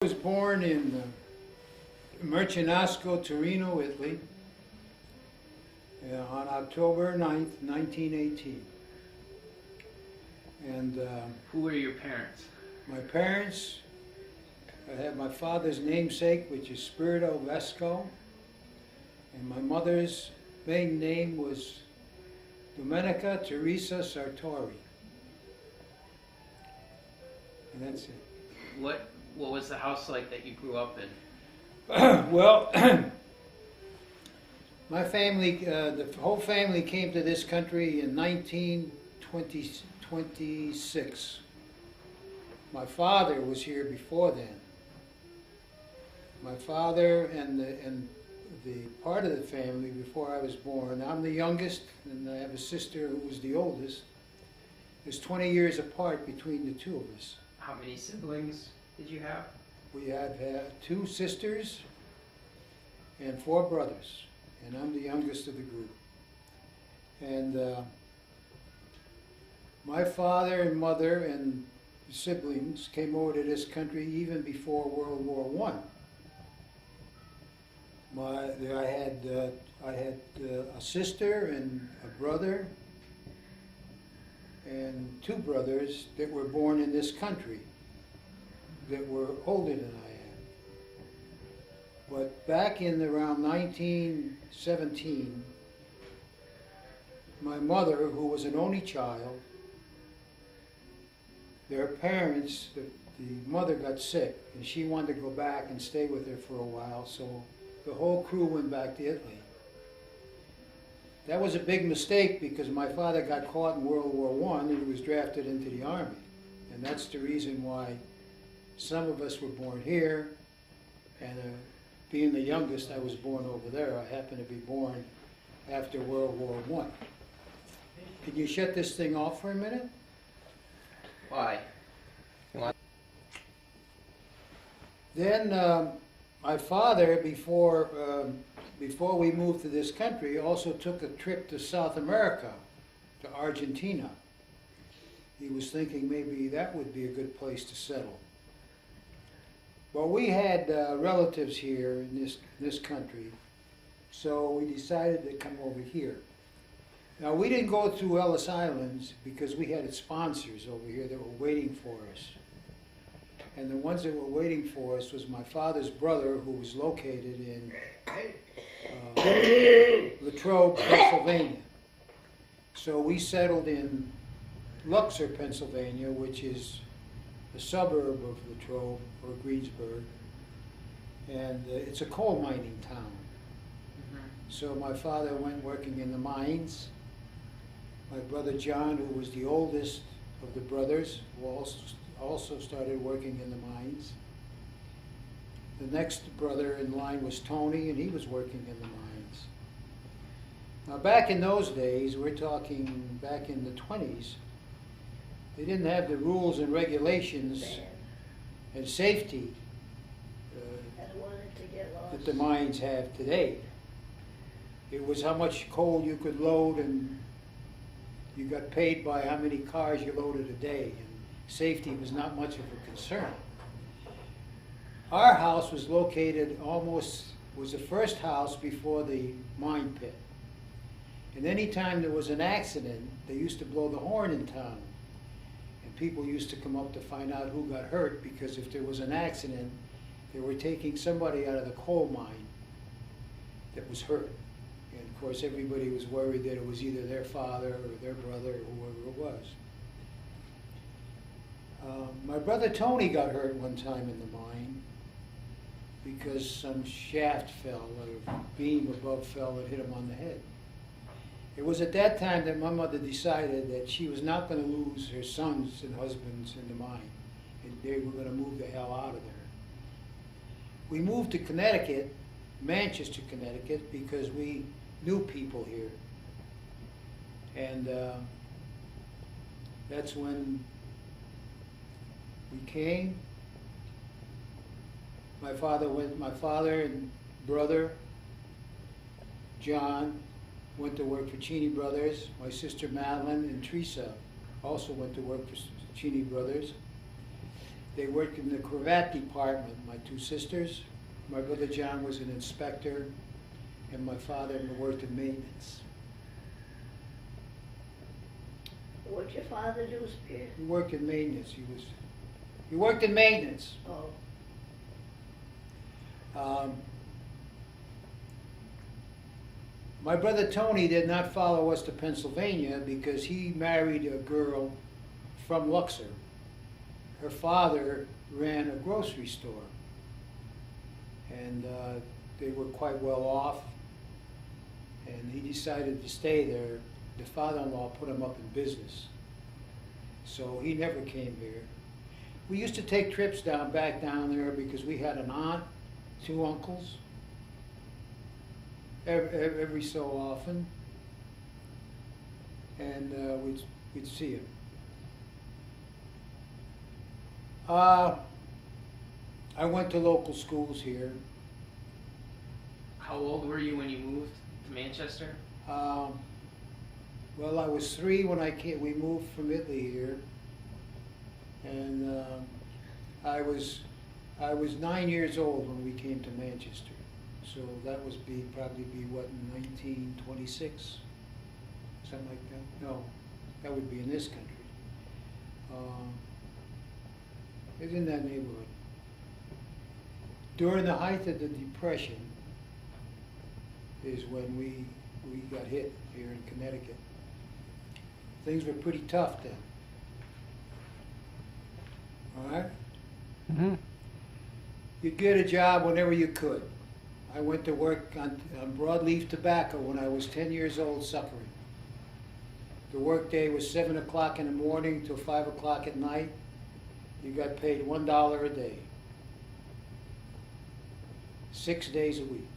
I was born in Mercinasco, Torino, Italy, on October 9th, 1918. And Who were your parents? my parents, I have my father's namesake, which is Spirito, Vesco, and my mother's maiden name was Domenica Teresa Sartori. And that's it. What was the house like that you grew up in? Well, my family, the whole family came to this country in 1926. My father was here before then. My father and the part of the family before I was born, I'm the youngest, and I have a sister who was the oldest. There's 20 years apart between the two of us. How many siblings did you have? We have two sisters and 4 brothers, and I'm the youngest of the group. And my father and mother and siblings came over to this country even before World War I. I had a sister and a brother and 2 brothers that were born in this country that were older than I am. But back in around 1917, my mother, who was an only child, their parents, the mother got sick, and she wanted to go back and stay with her for a while, so the whole crew went back to Italy. That was a big mistake because my father got caught in World War I and he was drafted into the Army. And that's the reason why some of us were born here, and being the youngest, I was born over there. I happened to be born after World War I. Can you shut this thing off for a minute? Why? Then my father, before we moved to this country, also took a trip to South America, to Argentina. He was thinking maybe that would be a good place to settle. Well, we had relatives here in this country, so we decided to come over here. Now, we didn't go through Ellis Islands because we had sponsors over here that were waiting for us. And the ones that were waiting for us was my father's brother, who was located in Latrobe, Pennsylvania. So we settled in Luxor, Pennsylvania, which is a suburb of Latrobe or Greensburg, and it's a coal mining town. So my father went working in the mines. My brother John, who was the oldest of the brothers, also started working in the mines. The next brother in line was Tony, and he was working in the mines. Now back in those days, we're talking back in the 20s, they didn't have the rules and regulations and safety that the mines have today. It was how much coal you could load, and you got paid by how many cars you loaded a day. And safety was not much of a concern. Our house was located was the first house before the mine pit. And any time there was an accident, they used to blow the horn in town. And people used to come up to find out who got hurt, because if there was an accident, they were taking somebody out of the coal mine that was hurt. And of course, everybody was worried that it was either their father or their brother or whoever it was. My brother Tony got hurt one time in the mine because some shaft fell, or a beam above fell and hit him on the head. It was at that time that my mother decided that she was not going to lose her sons and husbands in the mine, and they were going to move the hell out of there. We moved to Connecticut, Manchester, Connecticut, because we knew people here. And that's when we came. My father and brother, John, went to work for Cheney Brothers. My sister Madeline and Teresa also went to work for Cheney Brothers. They worked in the cravat department, my two sisters. My brother John was an inspector, and my father worked in maintenance. What'd your father do, Spirit? He worked in maintenance. He worked in maintenance. Oh, My brother Tony did not follow us to Pennsylvania because he married a girl from Luxor. Her father ran a grocery store, and they were quite well off, and he decided to stay there. The father-in-law put him up in business, so he never came here. We used to take trips back down there because we had an aunt, two uncles, every so often, and we'd see him. I went to local schools here. How old were you when you moved to Manchester? Well, I was 3 when we moved from Italy here, and I was 9 years old when we came to Manchester. So that was probably what, in 1926, something like that. No, that would be in this country. It's in that neighborhood. During the height of the Depression is when we got hit here in Connecticut. Things were pretty tough then. All right? Mm-hmm. You'd get a job whenever you could. I went to work on broadleaf tobacco when I was 10 years old suckering. The work day was 7 o'clock in the morning till 5 o'clock at night. You got paid $1 a day. 6 days a week.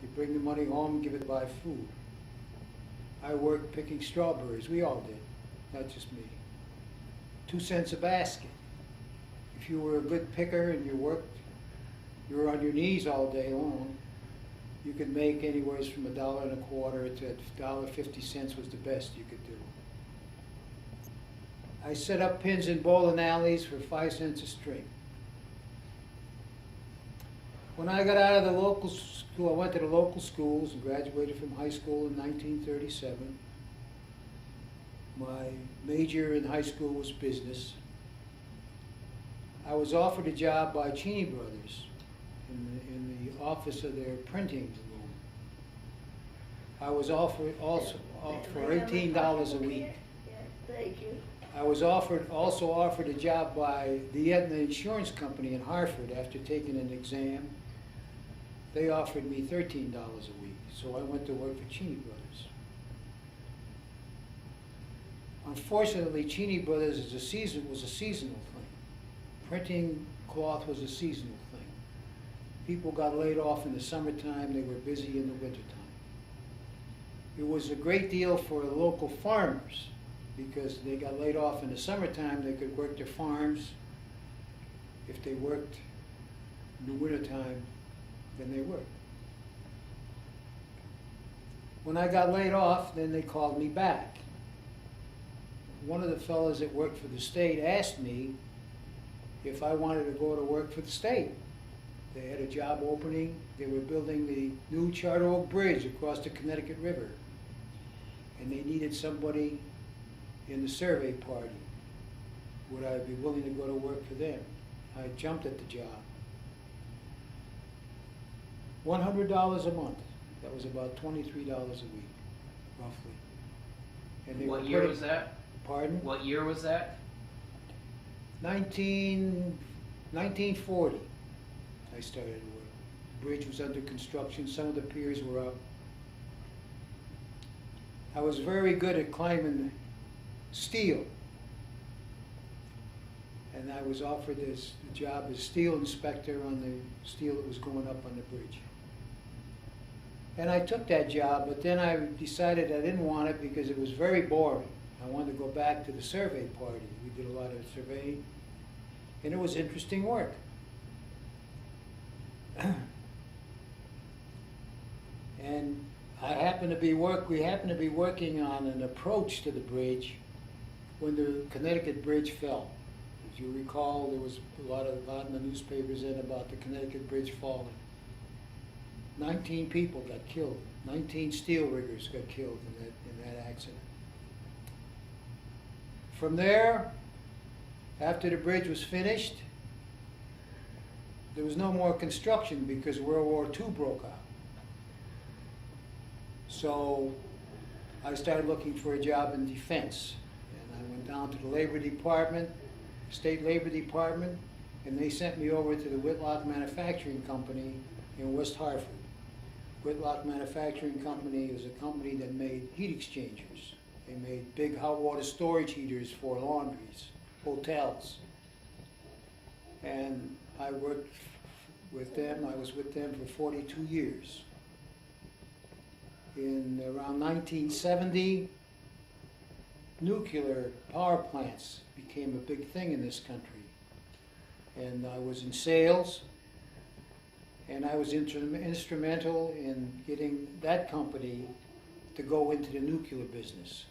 You bring the money home and give it to buy food. I worked picking strawberries. We all did, not just me. 2 cents a basket. If you were a good picker and you were on your knees all day long, you could make anywhere from $1.25 to $1.50 was the best you could do. I set up pins in bowling alleys for 5 cents a string. When I got out of the local school, I went to the local schools and graduated from high school in 1937. My major in high school was business. I was offered a job by Cheney Brothers in the office of their printing room. I was offered also for $18 a week. yeah, thank you. I was also offered a job by the Aetna Insurance Company in Hartford after taking an exam. They offered me $13 a week, so I went to work for Cheney Brothers. Unfortunately, Cheney Brothers was a seasonal thing. Printing cloth was a seasonal thing. People got laid off in the summertime, they were busy in the wintertime. It was a great deal for the local farmers because they got laid off in the summertime, they could work their farms. If they worked in the wintertime, then they worked. When I got laid off, then they called me back. One of the fellows that worked for the state asked me if I wanted to go to work for the state. They had a job opening. They were building the new Charter Oak Bridge across the Connecticut River. And they needed somebody in the survey party. Would I be willing to go to work for them? I jumped at the job. $100 a month. That was about $23 a week, roughly. And they What were year putting- was that? Pardon? What year was that? 1940, I started work. The bridge was under construction. Some of the piers were up. I was very good at climbing steel. And I was offered this job as steel inspector on the steel that was going up on the bridge. And I took that job, but then I decided I didn't want it because it was very boring. I wanted to go back to the survey party. We did a lot of surveying, and it was interesting work. And we happened to be working on an approach to the bridge when the Connecticut Bridge fell. As you recall, there was a lot in the newspapers then about the Connecticut bridge falling. 19 people got killed. 19 steel riggers got killed in that accident. From there, after the bridge was finished, there was no more construction because World War II broke out. So I started looking for a job in defense. And I went down to the Labor Department, State Labor Department, and they sent me over to the Whitlock Manufacturing Company in West Hartford. Whitlock Manufacturing Company is a company that made heat exchangers. They made big hot water storage heaters for laundries, hotels. And I worked with them, I was with them for 42 years. In around 1970, nuclear power plants became a big thing in this country. And I was in sales, and I was instrumental in getting that company to go into the nuclear business.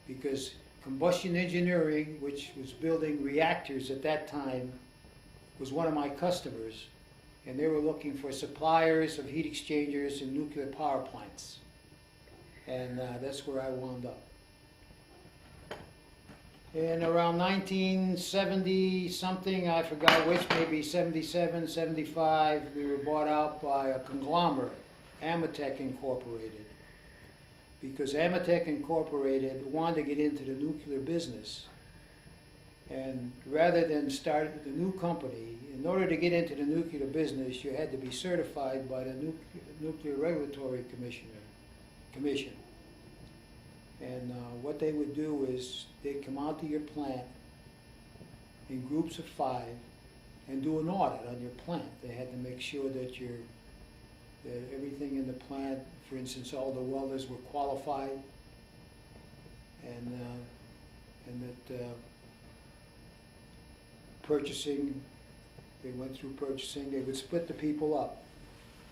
Because combustion engineering, which was building reactors at that time, was one of my customers, and they were looking for suppliers of heat exchangers and nuclear power plants. And that's where I wound up. In around 1970 something, I forgot which, maybe 77, 75, we were bought out by a conglomerate, Amatec Incorporated. Because Amatec Incorporated wanted to get into the nuclear business. And rather than start the new company, in order to get into the nuclear business, you had to be certified by the Nuclear Regulatory Commission. And what they would do is they'd come out to your plant in groups of 5 and do an audit on your plant. They had to make sure that that everything in the plant, for instance, all the welders were qualified, and that purchasing, they went through purchasing. They would split the people up.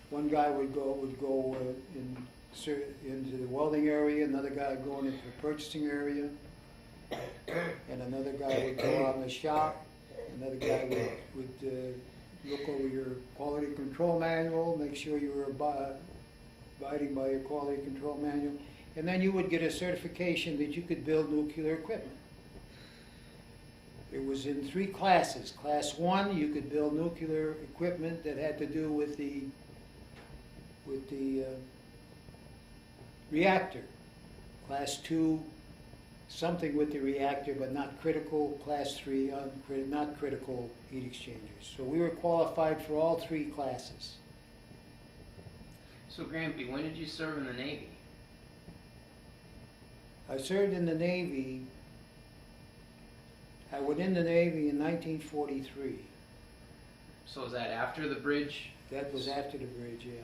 One guy would go into the welding area, another guy going into the purchasing area, and another guy would go out in the shop, another guy would look over your quality control manual, make sure you were abiding by your quality control manual, and then you would get a certification that you could build nuclear equipment. It was in 3 classes. Class 1, you could build nuclear equipment that had to do with the reactor. Class 2, something with the reactor, but not critical. Class 3, not critical heat exchangers. So we were qualified for all 3 classes. So Grampy, when did you serve in the Navy? I served in the Navy. I went in the Navy in 1943. So was that after the bridge? That was after the bridge, yeah.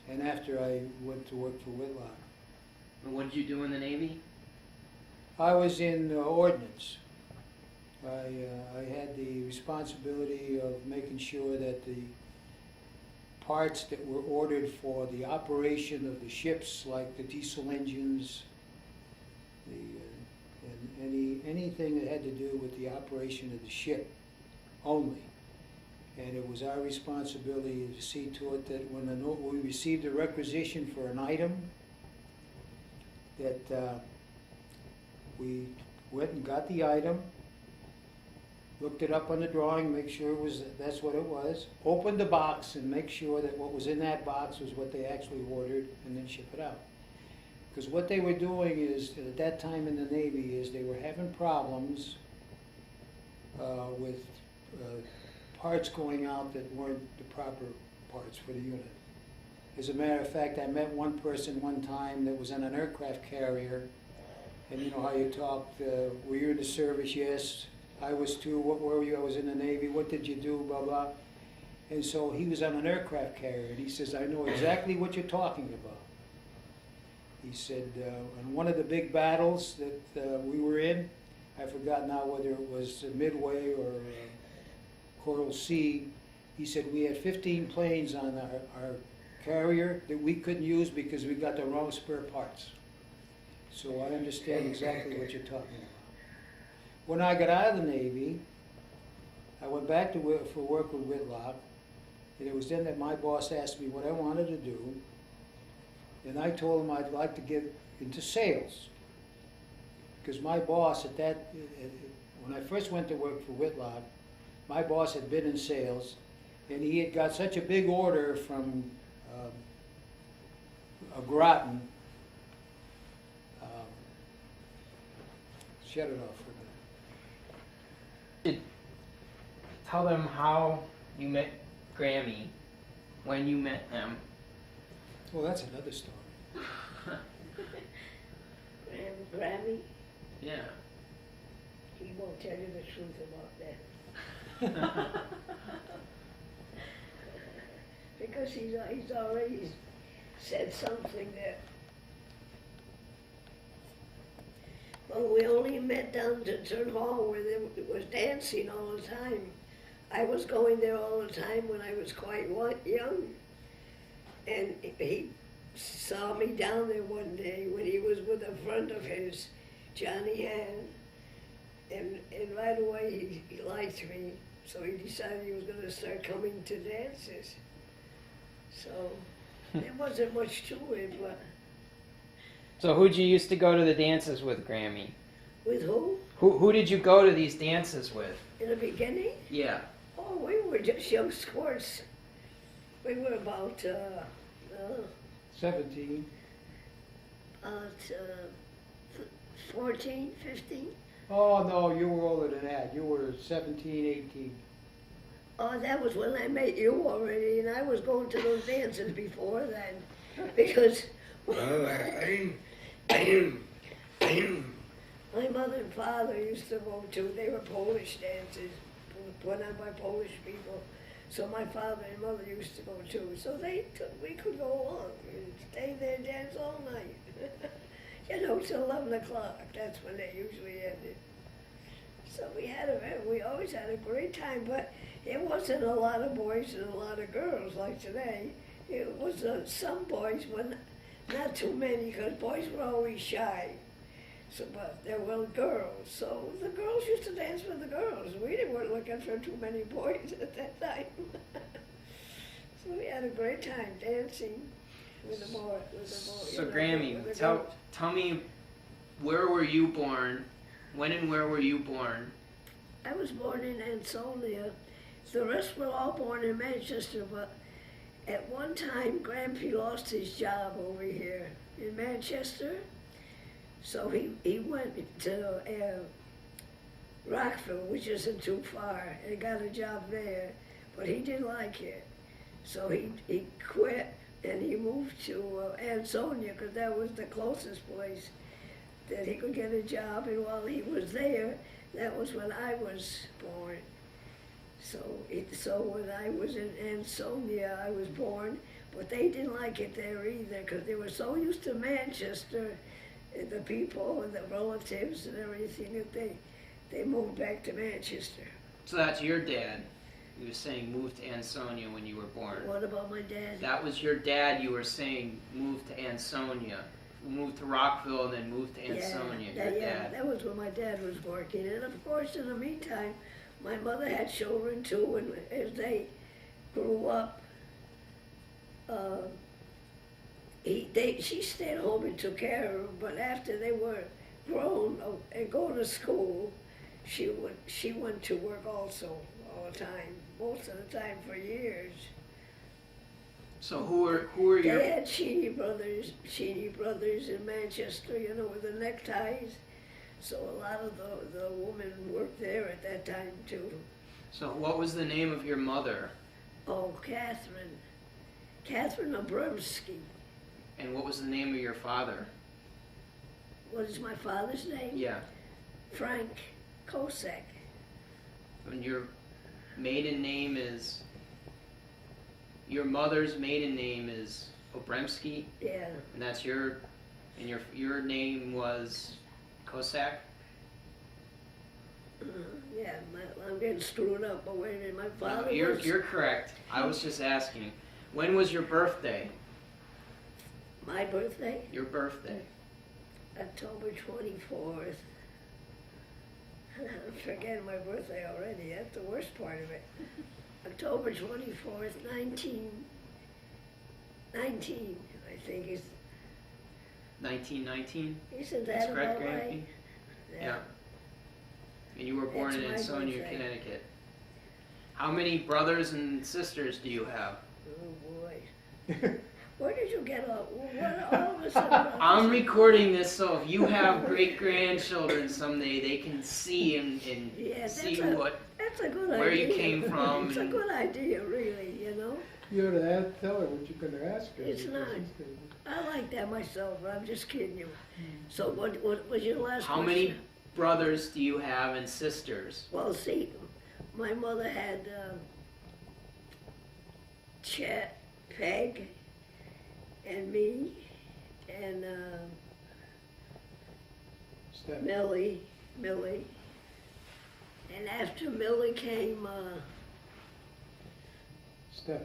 And after I went to work for Whitlock. And what did you do in the Navy? I was in ordnance. I had the responsibility of making sure that the parts that were ordered for the operation of the ships, like the diesel engines, and anything that had to do with the operation of the ship only. And it was our responsibility to see to it that when we received a requisition for an item, that we went and got the item, looked it up on the drawing, make sure that's what it was, opened the box and make sure that what was in that box was what they actually ordered, and then ship it out. Because what they were doing is, at that time in the Navy, is they were having problems with parts going out that weren't the proper parts for the unit. As a matter of fact, I met one person one time that was on an aircraft carrier, and you know how you talk, were you in the service? Yes, I was too. What were you? I was in the Navy. What did you do? Blah, blah. And so he was on an aircraft carrier, and he says, I know exactly what you're talking about. He said, on one of the big battles that we were in, I forgot now whether it was Midway or Coral Sea, he said we had 15 planes on our carrier that we couldn't use because we got the wrong spare parts. So I understand exactly what you're talking about. When I got out of the Navy, I went back to work for work with Whitlock, and it was then that my boss asked me what I wanted to do, and I told him I'd like to get into sales. Because my boss when I first went to work for Whitlock, my boss had been in sales, and he had got such a big order from a Groton. Shut it off for a minute. Tell them how you met Grammy, when you met them. Well, that's another story. Grammy, Yeah. he won't tell you the truth about that. Because he's already said something that, well, we only met down to Turn Hall where there was dancing all the time. I was going there all the time when I was quite young. And he saw me down there one day when he was with a friend of his, Johnny Helen. And right away he liked me, so he decided he was going to start coming to dances. So there wasn't much to it, but... So who'd you used to go to the dances with, Grammy? With who? Who did you go to these dances with? In the beginning? Yeah. Oh, we were just young squirts. We were about 17. 14, 15. Oh, no, you were older than that. You were 17, 18. Oh, that was when I met you already, and I was going to those dances before then, because my mother and father used to go to, they were Polish dances, put on by Polish people. So my father and mother used to go too. So we could go along and stay there and dance all night. You know, till 11 o'clock. That's when they usually ended. So we always had a great time, but it wasn't a lot of boys and a lot of girls like today. It was some boys, but not too many, because boys were always shy. So, but there were girls, so the girls used to dance with the girls. We weren't looking for too many boys at that time. So we had a great time dancing with the boys. So Grammy, tell me, where were you born? When and where were you born? I was born in Ansonia. The rest were all born in Manchester, but at one time, Grampy lost his job over here in Manchester. So he went to Rockville, which isn't too far, and got a job there, but he didn't like it. So he quit and he moved to Ansonia, because that was the closest place that he could get a job. And while he was there, that was when I was born. So when I was in Ansonia, I was born, but they didn't like it there either, because they were so used to Manchester, and the people and the relatives and everything, that they moved back to Manchester. So that's your dad. You were saying moved to Ansonia when you were born. What about my dad? That was your dad. You were saying moved to Ansonia, moved to Rockville, and then moved to Ansonia. That was when my dad was working. And of course, in the meantime, my mother had children too, and as they grew up, she stayed home and took care of them. But after they were grown and going to school, she went to work also all the time, most of the time for years. So who are your? They had Sheeny Brothers in Manchester, you know, with the neckties. So a lot of the women worked there at that time too. So what was the name of your mother? Oh, Catherine Abramsky. And what was the name of your father? What is my father's name? Yeah. Frank Kosak. And your maiden name is. Your mother's maiden name is Obremski? Yeah. And that's your. And your name was Kosak? Yeah, I'm getting screwed up, but wait a minute, my father No, you're, was... you're correct. I was just asking. When was your birthday? My birthday? Your birthday. October 24th. I'm forgetting my birthday already. That's the worst part of it. October 24th, 1919, I think is. 1919. Isn't That's that correct, about right? Grampy? Yeah. And you were born in That's my Ansonia, birthday. Connecticut. How many brothers and sisters do you have? Oh boy. Where did you get all? What all of a sudden? I'm recording this so if you have great grandchildren someday, they can see and Yeah, see that's a good where idea. you came from. It's a and- good idea, really. You know. You ought to tell her what you're gonna ask her. It's because not. she's gonna- I like that myself. But I'm just kidding you. So what was your last? How question? many brothers do you have and sisters? Well, see, my mother had Chet, Peg, and me, and Steph. Millie, and after Millie came Steph.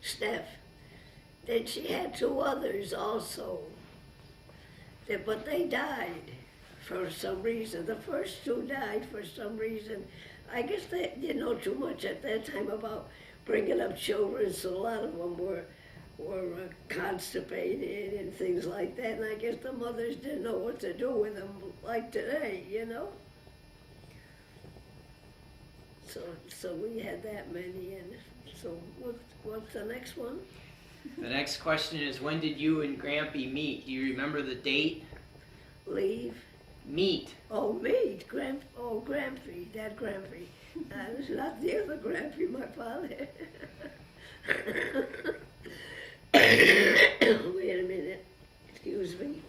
Steph. Then she had two others also, but they died for some reason. The first two died for some reason. I guess they didn't know too much at that time about bringing up children, so a lot of them were constipated and things like that. And I guess the mothers didn't know what to do with them like today, you know. So we had that many, and so what's the next one? The next question is, when did you and Grampy meet? Do you remember the date? Leave. Meet. Oh, meet. Grampy, that Grampy. It's not the other Grampy, my father. Wait a minute. Excuse me.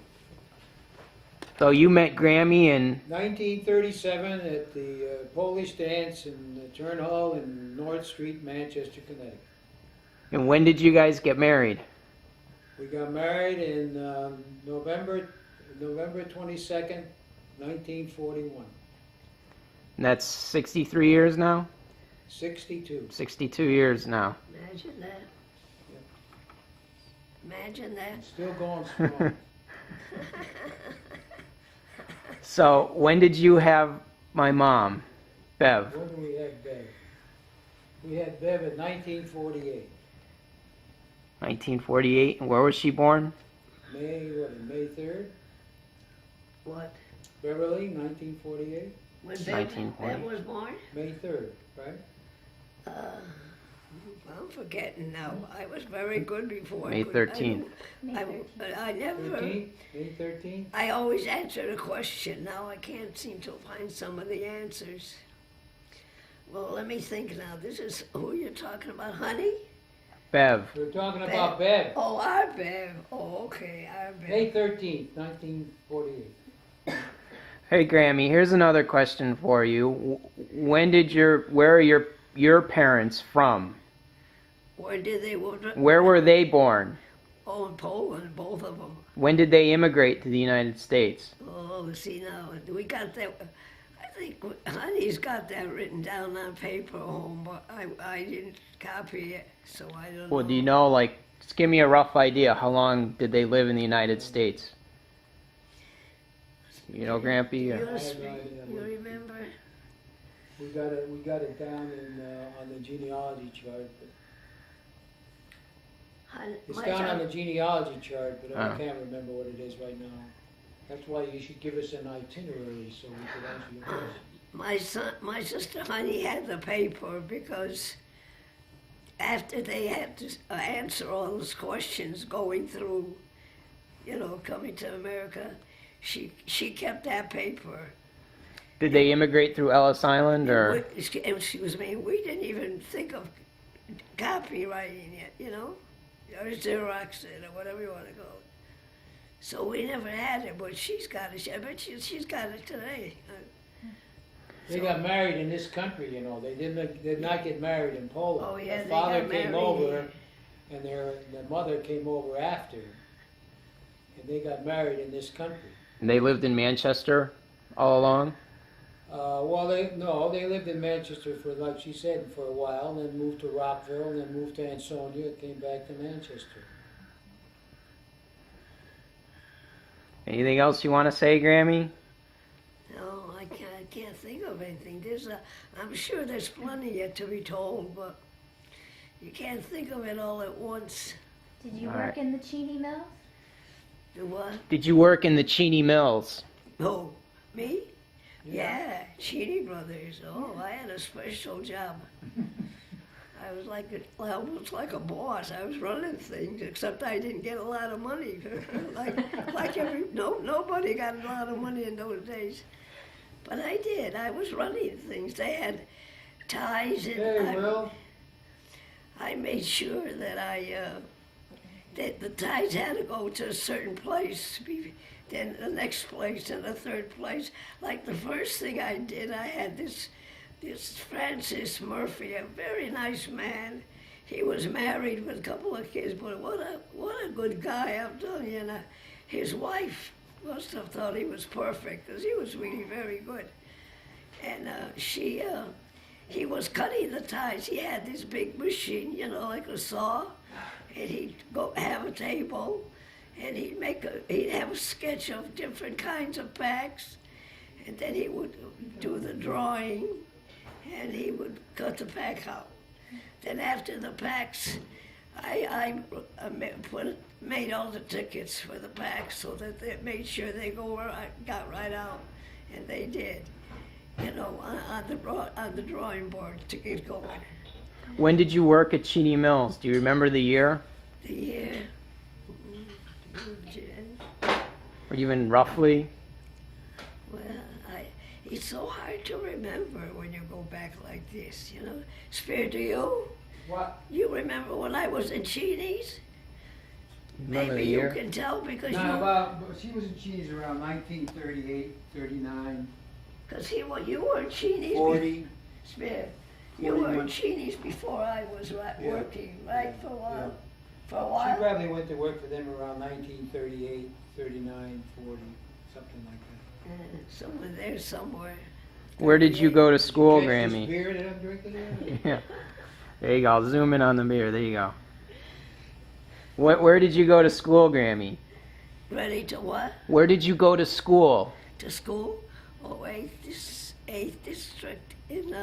So you met Grammy in 1937 at the Polish dance in the Turn Hall in North Street, Manchester, Connecticut. and when did you guys get married? We got married in November 22nd, 1941. And that's 63 years now? 62. 62 years now. Imagine that. Imagine that. Still going strong. So when did you have my mom, Bev? When did we have Bev? We had Bev in 1948. 1948. And where was she born? May 3rd? What? Beverly, 1948? When 1940. Bev was born? May 3rd, right? I'm forgetting now. I was very good before. May 13th. I never. 13th? May 13th? I always answered a question. Now I can't seem to find some of the answers. Well, let me think now. This is who you're talking about, honey? Bev. We're talking about Bev. Oh, our Bev. Oh, okay, our Bev. May 13th, 1948. Hey Grammy, here's another question for you. Where are your parents from? Where did they? Where were they born? Oh, in Poland, both of them. When did they immigrate to the United States? Oh, see now, we got that. I think Honey's got that written down on paper at home, but I didn't copy it, so I don't know. Well, do you know, like, just give me a rough idea. How long did they live in the United States? You know, Grampy? You, Or- you remember? We got it down on the genealogy chart. But it's My down on son- the genealogy chart, but I Oh. can't remember what it is right now. That's why you should give us an itinerary so we could answer your question. My sister Honey had the paper because after they had to answer all those questions going through, coming to America, she kept that paper. Did they immigrate through Ellis Island, or? Excuse me, we didn't even think of copywriting it, or Xerox it, or whatever you want to call it. So we never had it, but she's got it. I bet she's got it today. They got married in this country, They did not get married in Poland. Oh, yeah, Their they father got came married over, here. and their mother came over after, and they got married in this country. And they lived in Manchester all along? They lived in Manchester for, like she said, for a while, and then moved to Rockville, and then moved to Ansonia, came back to Manchester. Anything else you want to say, Grammy? No, I can't think of anything. I'm sure there's plenty yet to be told, but you can't think of it all at once. Did you All work right. in the Cheney Mills? Do what? Did you work in the Cheney Mills? Oh, me? Yeah, Cheney Brothers. Oh, I had a special job. I was almost like a boss. I was running things, except I didn't get a lot of money. Nobody got a lot of money in those days. But I did. I was running things. They had ties, and Hey, Will. I made sure that that the ties had to go to a certain place, then the next place, and the third place. Like the first thing I did, I had this Francis Murphy, a very nice man. He was married with a couple of kids, but what a good guy, I'm telling you. And his wife must have thought he was perfect, because he was really very good. And he was cutting the ties. He had this big machine, like a saw, and he'd go have a table, and he'd have a sketch of different kinds of packs, and then he would do the drawing, and he would cut the pack out. Then after the packs, I made all the tickets for the packs so that they made sure they got right out, and they did. On the drawing board to get going. When did you work at Cheney Mills? Do you remember the year? The year. Or even roughly? Well, it's so hard to remember when you go back like this, Spirito, What? you remember when I was in Cheney's? Remember Maybe the year? you can tell because No, well, she was in Cheese around 1938, 39, you were in Cheney's. 40. Spir, you were in 41. Cheney's before I was working, right, for a while? Yeah. For a She while? probably went to work for them around 1938, 39, 40, something like that. Somewhere there, somewhere. Where did you go to school, Catch this Grammy? beer that I'm drinking there? Yeah. There you go. I'll zoom in on the beer. There you go. Where did you go to school, Grammy? Ready to what? Where did you go to school? To school? Oh, 8th District in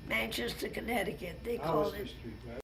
Manchester, Connecticut. They call Hollister it Street, right?